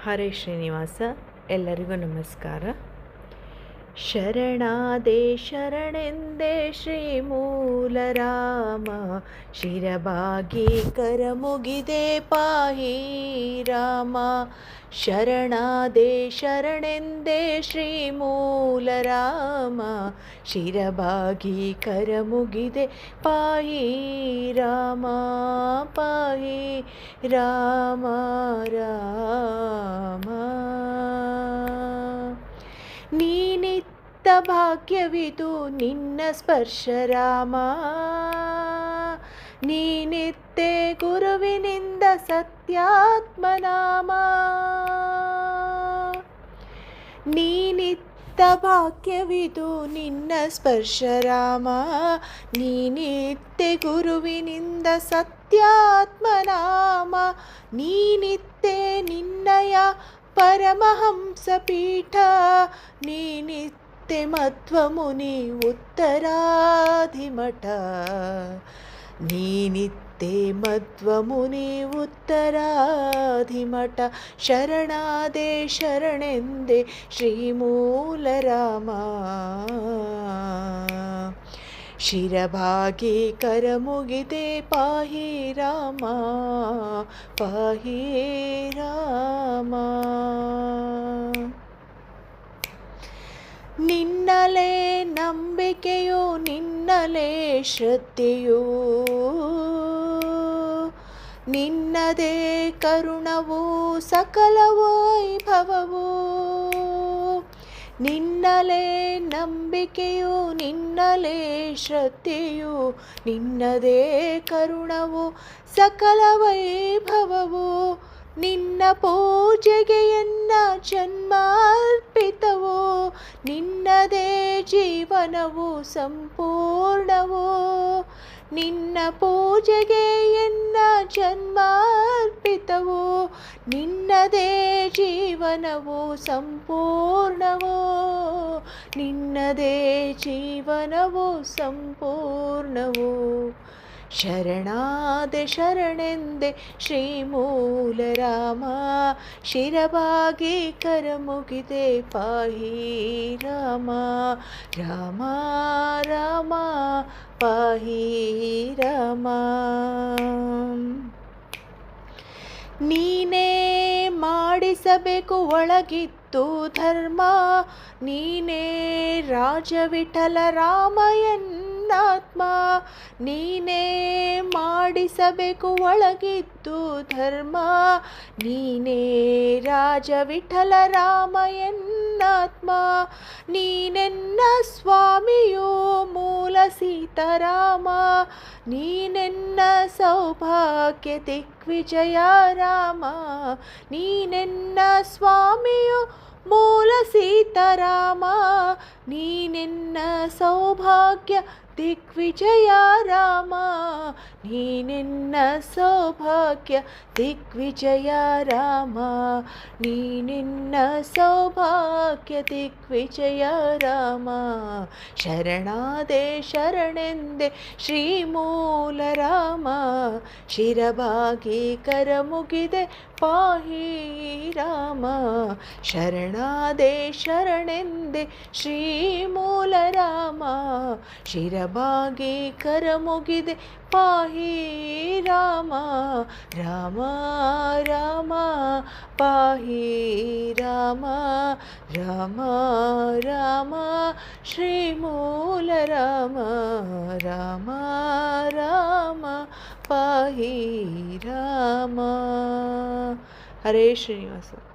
ಹರೇ ಶ್ರೀನಿವಾಸ. ಎಲ್ಲರಿಗೂ ನಮಸ್ಕಾರ. ಶರಣಾದೆ ಶರಣೆಂದೆ ಶ್ರೀ ಮೂಲ ರಾಮ, ಶಿರಬಾಗಿ ಕರ ಮುಗಿದೆ ಪಾಹಿ ರಾಮ. ಶರಣಾದೆ ಶರಣೆಂದೆ ಶ್ರೀ ಮೂಲ ರಾಮ, ಶಿರಬಾಗಿ ಕರ ಮುಗಿದೆ ಪಾಹಿ ರಾಮ. ಪಾಹಿ ರಾಮ ರಾಮ. ನೀನಿತ್ತ ಭಾಗ್ಯವಿದು ನಿನ್ನ ಸ್ಪರ್ಶ ರಾಮ, ನೀನಿತ್ತೆ ಗುರುವಿನಿಂದ ಸತ್ಯಾತ್ಮನಾಮ. ನೀನಿತ್ತ ಭಾಗ್ಯವಿದು ನಿನ್ನ ಸ್ಪರ್ಶ ರಾಮ, ನೀನಿತ್ತೆ ಗುರುವಿನಿಂದ ಸತ್ಯಾತ್ಮನಾಮ. ನೀನಿತ್ತೆ ನಿನ್ನಯ ಪರಮಹಂಸ ಪೀಠ, ನೀನಿತ್ತೆ ಮಧ್ವಮುನಿ ಉತ್ತರಾಧಿಮಠ. ನೀನಿತ್ತೆ ಮಧ್ವಮುನಿ ಉತ್ತರಾಧಿಮಠ. ಶರಣಾದೆ ಶರಣೆಂದೆ ಶ್ರೀ ಮೂಲ ರಾಮ, ಶಿರಬಾಗಿ ಕರ ಮುಗಿದೆ ಪಾಹಿ ರಾಮ. ಪಾಹಿ ರಾಮ. ನಿನ್ನಲೇ ನಂಬಿಕೆಯು ನಿನ್ನಲೇ ಶ್ರದ್ಧೆಯು, ನಿನ್ನದೇ ಕರುಣವು ಸಕಲ ವೈಭವವು. ನಿನ್ನಲೇ ನಂಬಿಕೆಯು ನಿನ್ನಲೇ ಶ್ರದ್ಧೆಯು, ನಿನ್ನದೇ ಕರುಣವು ಸಕಲ ವೈಭವವು. ನಿನ್ನ ಪೂಜೆಗೆ ಎನ್ನ ಜನ್ಮಾರ್ಪಿತವು, ನಿನ್ನದೇ ಜೀವನವು ಸಂಪೂರ್ಣವು. ನಿನ್ನ ಪೂಜೆಗೆ ಎನ್ನ ಜನ್ಮಾರ್ಪಿತವು, ನಿನ್ನದೇ ಜೀವನವು ಸಂಪೂರ್ಣವು. ನಿನ್ನದೇ ಜೀವನವು ಸಂಪೂರ್ಣವು. ಶರಣಾದೆ ಶರಣೆಂದೆ ಶ್ರೀ ಮೂಲ ರಾಮ, ಶಿರಬಾಗಿ ಕರ ಮುಗಿದೆ ಪಾಹಿ ರಾಮ. ರಾಮ ರಾಮ ಪಾಹಿ ರಾಮ. ನೀನೇ ಮಾಡಿಸಬೇಕು ಒಳಗಿದ್ದು ಧರ್ಮ, ನೀನೇ ರಾಜ ವಿಠಲ ರಾಮ ಎನ್ನಾತ್ಮ. ನೀನೇ ಮಾಡಿಸಬೇಕು ಒಳಗಿದ್ದು ಧರ್ಮ, ನೀನೇ ರಾಜ ವಿಠಲ ರಾಮ ಎನ್ನಾತ್ಮ. ನೀನೆನ್ನ ಸ್ವಾಮಿಯು ಮೂಲ ಸೀತಾರಾಮ, ನೀನೆನ್ನ ಸೌಭಾಗ್ಯ ದಿಗ್ವಿಜಯ ರಾಮ. ನೀನೆನ್ನ ಸ್ವಾಮಿಯು ಮೂಲ ಸೀತಾರಾಮ, ನೀನೆನ್ನ ಸೌಭಾಗ್ಯ ದಿಗ್ವಿಜಯ ರಾಮ. ನೀನೆನ್ನ ಸೌಭಾಗ್ಯ ದಿಗ್ವಿಜಯ ರಾಮ. ನೀನೆನ್ನ ಸೌಭಾಗ್ಯ ದಿಗ್ವಿಜಯ ರಾಮ. ಶರಣಾದೆ ಶರಣೆಂದೆ ಶ್ರೀ ಮೂಲ ರಾಮ, ಶಿರಬಾಗಿ ಕರ ಮುಗಿದೆ ಪಾಹಿ ರಾಮ. ಶರಣಾದೆ ಶರಣೆಂದೆ ಶ್ರೀ ಮೂಲ ರಾಮ, ಶಿರಬಾಗಿ ಕರ ಮುಗಿದೆ ಪಾಹಿ ರಾಮ. ರಾಮ ರಾಮ ಪಾಹಿ ರಾಮ. ರಾಮ ರಾಮ ಶ್ರೀ ಮೂಲ ರಾಮ. ರಾಮ ರಾಮ ಪಾಹಿ ರಾಮ. ಹರೇ ಶ್ರೀನಿವಾಸ.